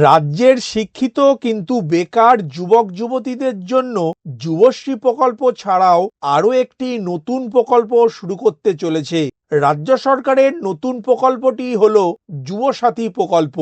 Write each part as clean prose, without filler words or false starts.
রাজ্যের শিক্ষিত কিন্তু বেকার যুবক যুবতীদের জন্য যুবশ্রী প্রকল্প ছাড়াও আরও একটি নতুন প্রকল্প শুরু করতে চলেছে রাজ্য সরকারের। নতুন প্রকল্পটি হলো যুবসাথী প্রকল্প।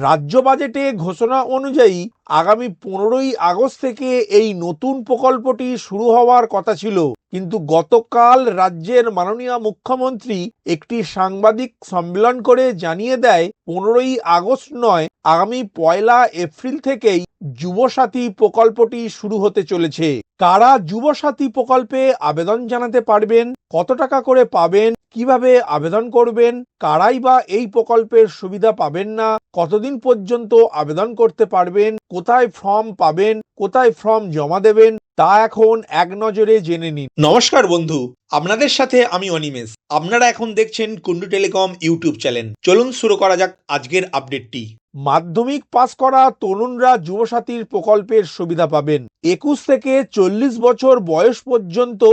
রাজ্য বাজেটে ঘোষণা অনুযায়ী আগামী 15ই আগস্ট থেকে এই নতুন প্রকল্পটি শুরু হওয়ার কথা ছিল, কিন্তু গতকাল রাজ্যের মাননীয় মুখ্যমন্ত্রী একটি সাংবাদিক সম্মেলন করে জানিয়ে দেয় 15ই আগস্ট নয়, আগামী 1 এপ্রিল থেকেই যুবসাথী প্রকল্পটি শুরু হতে চলেছে। কারা যুবসাথী প্রকল্পে আবেদন জানাতে পারবেন, কত টাকা করে পাবেন, কিভাবে আবেদন করবেন, কারাই বা এই প্রকল্পের সুবিধা পাবেন না, কতদিন পর্যন্ত আবেদন করতে পারবেন, কোথায় ফর্ম পাবেন, কোথায় ফর্ম জমা দেবেন, তা এখন এক নজরে জেনে নিন। নমস্কার বন্ধু, আপনাদের সাথে আমি অনিমেষ। আপনারা এখন দেখছেন কুন্ডু টেলিকম ইউটিউব চ্যানেল। চলুন শুরু করা যাক আজকের আপডেটটি। মাধ্যমিক পাস করা তরুণরা যুবসাথীর প্রকল্পের সুবিধা পাবেন। 21 থেকে 40 বছর বয়স পর্যন্ত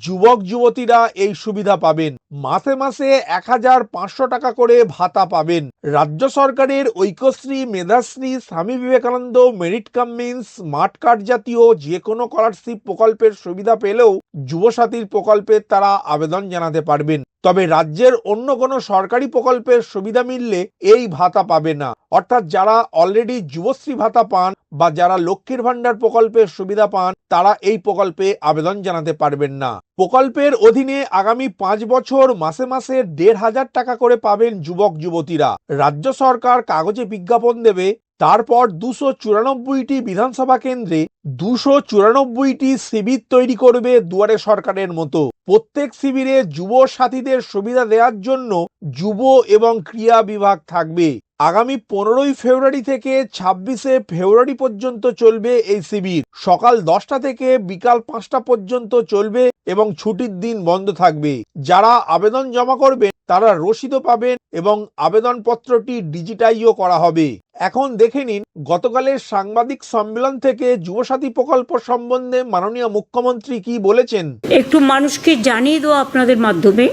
যুবক যুবতীরা এই সুবিধা পাবেন। মাসে মাসে 1500 টাকা করে ভাতা পাবেন। রাজ্য সরকারের Aikyashree, Medhashree, Swami Vivekananda, merit cum means, smart card জাতীয় যে কোনো স্কলারশিপ প্রকল্পের সুবিধা পেলেও যুবসাথীর প্রকল্পের তারা আবেদন জানাতে পারবেন। তবে রাজ্যের অন্য কোনো সরকারি প্রকল্পের সুবিধা মিললে এই ভাতা পাবে না। অর্থাৎ যারা অলরেডি যুবশ্রী ভাতা পান বা যারা লক্ষ্মীর ভান্ডার প্রকল্পের সুবিধা পান, তারা এই প্রকল্পে আবেদন জানাতে পারবেন না। প্রকল্পের অধীনে আগামী 5 বছর মাসে মাসে 1500 টাকা করে পাবেন যুবক যুবতীরা। রাজ্য সরকার কাগজে বিজ্ঞাপন দেবে, তারপর 294টি বিধানসভা কেন্দ্রে 294টি শিবির তৈরি করবে দুয়ারে সরকারের মতো। প্রত্যেক শিবিরে যুব সাথীদের সুবিধা দেওয়ার জন্য যুব এবং ক্রীড়া বিভাগ থাকবে। আগামী 15ই ফেব্রুয়ারি থেকে 26শে ফেব্রুয়ারি পর্যন্ত চলবে এই শিবির। সকাল 10টা থেকে বিকাল 5টা পর্যন্ত চলবে এবং ছুটির দিন বন্ধ থাকবে। যারা আবেদন জমা করবেন তারা রসিদও পাবেন এবং আবেদনপত্রটি ডিজিটাইজও করা হবে। এখন দেখে নিন গতকালের সাংবাদিক সম্মেলন থেকে যুবসাথী প্রকল্প সম্বন্ধে মাননীয় মুখ্যমন্ত্রী কি বলেছেন। একটু মানুষকে জানিয়ে দেওয়া আপনাদের মাধ্যমে,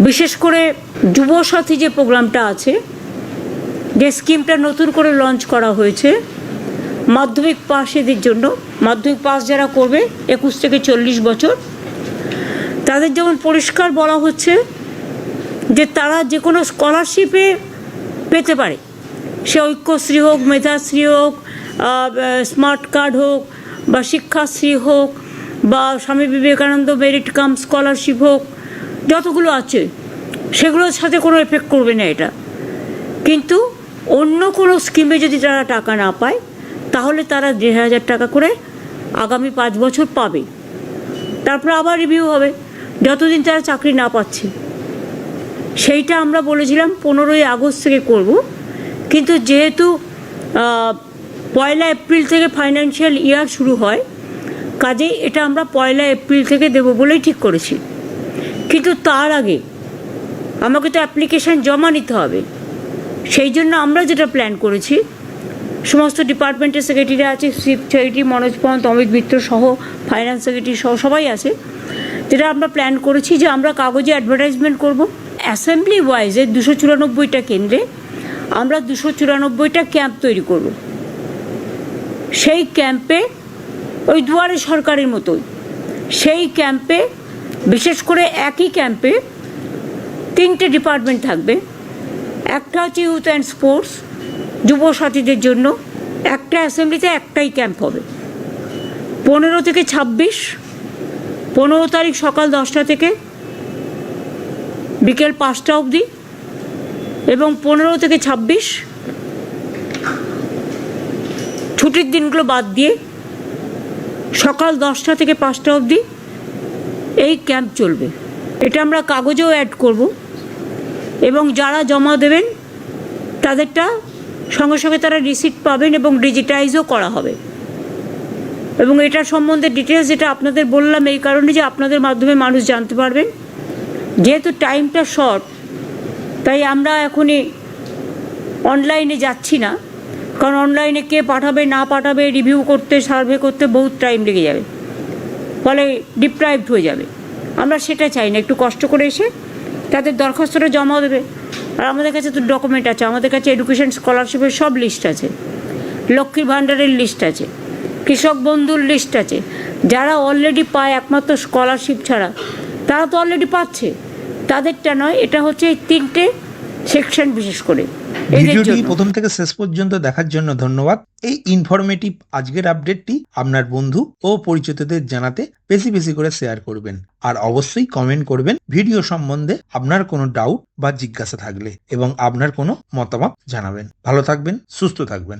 বিশেষ করে যুবসাথী যে প্রোগ্রামটা আছে, যে স্কিমটা নতুন করে লঞ্চ করা হয়েছে মাধ্যমিক পাশেদের জন্য। মাধ্যমিক পাস যারা করবে 21 থেকে 40 বছর, তাদের যেমন পরিষ্কার বলা হচ্ছে যে তারা যে কোনো স্কলারশিপে পেতে পারে, সে ঐক্যশ্রী হোক, মেধাশ্রী হোক, স্মার্ট কার্ড হোক, বা শিক্ষাশ্রী হোক, বা Swami Vivekananda merit cum scholarship হোক, যতগুলো আছে সেগুলোর সাথে কোনো এফেক্ট করবে না এটা। কিন্তু অন্য কোনো স্কিমে যদি তারা টাকা না পায়, তাহলে তারা 1500 টাকা করে আগামী 5 বছর পাবে। তারপর আবার রিভিউ হবে যতদিন তারা চাকরি না পাচ্ছে। সেইটা আমরা বলেছিলাম 15ই আগস্ট থেকে করব, কিন্তু যেহেতু 1 এপ্রিল থেকে ফাইন্যান্সিয়াল ইয়ার শুরু হয়, কাজেই এটা আমরা 1 এপ্রিল থেকে দেব বলেই ঠিক করেছি। কিন্তু তার আগে আমাকে তো অ্যাপ্লিকেশান জমা নিতে হবে। সেই জন্য আমরা যেটা প্ল্যান করেছি, সমস্ত ডিপার্টমেন্টের সেক্রেটারি আছে, শিব সেক্রেটারি মনোজ পন্ত, অমিত মিত্র সহ, ফাইন্যান্স সেক্রেটারি সহ সবাই আছে। যেটা আমরা প্ল্যান করেছি যে আমরা কাগজে অ্যাডভার্টাইজমেন্ট করব। অ্যাসেম্বলি ওয়াইজে 294টা কেন্দ্রে আমরা 294টা ক্যাম্প তৈরি করব। সেই ক্যাম্পে ওই দুয়ারে সরকারের মতোই, সেই ক্যাম্পে বিশেষ করে একই ক্যাম্পে 3টে ডিপার্টমেন্ট থাকবে। একটা হচ্ছে ইউথ অ্যান্ড স্পোর্টস, যুব সাথীদের জন্য। একটা অ্যাসেম্বলিতে একটাই ক্যাম্প হবে। 15 থেকে 26, 15 তারিখ সকাল 10টা থেকে বিকেল 5টা অবধি, এবং 15 থেকে 26 ছুটির দিনগুলো বাদ দিয়ে সকাল 10টা থেকে 5টা অবধি এই ক্যাম্প চলবে। এটা আমরা কাগজেও অ্যাড করব, এবং যারা জমা দেবেন তাদেরটা সঙ্গে সঙ্গে তারা রিসিপ্ট পাবেন এবং ডিজিটাইজও করা হবে। এবং এটার সম্বন্ধে ডিটেলস যেটা আপনাদের বললাম এই কারণে যে আপনাদের মাধ্যমে মানুষ জানতে পারবেন। যেহেতু টাইমটা শর্ট, তাই আমরা এখনই অনলাইনে যাচ্ছি না, কারণ অনলাইনে কে পাঠাবে না পাঠাবে রিভিউ করতে, সার্ভে করতে বহুত টাইম লেগে যাবে, ফলে ডিপ্রাইভড হয়ে যাবে। আমরা সেটা চাই না। একটু কষ্ট করে এসে তাদের দরখাস্তটা জমা দেবে। আর আমাদের কাছে তো ডকুমেন্ট আছে, আমাদের কাছে এডুকেশন স্কলারশিপের সব লিস্ট আছে। লক্ষ্মীর ভাণ্ডারের লিস্ট আছে, কৃষক বন্ধুর লিস্ট আছে। যারা অলরেডি পায় একমাত্র স্কলারশিপ ছাড়া, তারা তো অলরেডি পাচ্ছে, তাদেরটা নয়। এটা হচ্ছে এই 3টে সেকশন বিশেষ করে এদের ভিডিওটি জন্য। প্রথম থেকে শেষ পর্যন্ত দেখার জন্য ধন্যবাদ। এই ইনফরমেটিভ আজকের আপডেটটি আপনার বন্ধু ও পরিচিতদের জানাতে বেশি বেশি করে শেয়ার করবেন, আর অবশ্যই কমেন্ট করবেন ভিডিও সম্বন্ধে আপনার কোনো ডাউট বা জিজ্ঞাসা থাকলে, এবং আপনার কোনো মতামত জানাবেন। ভালো থাকবেন, সুস্থ থাকবেন।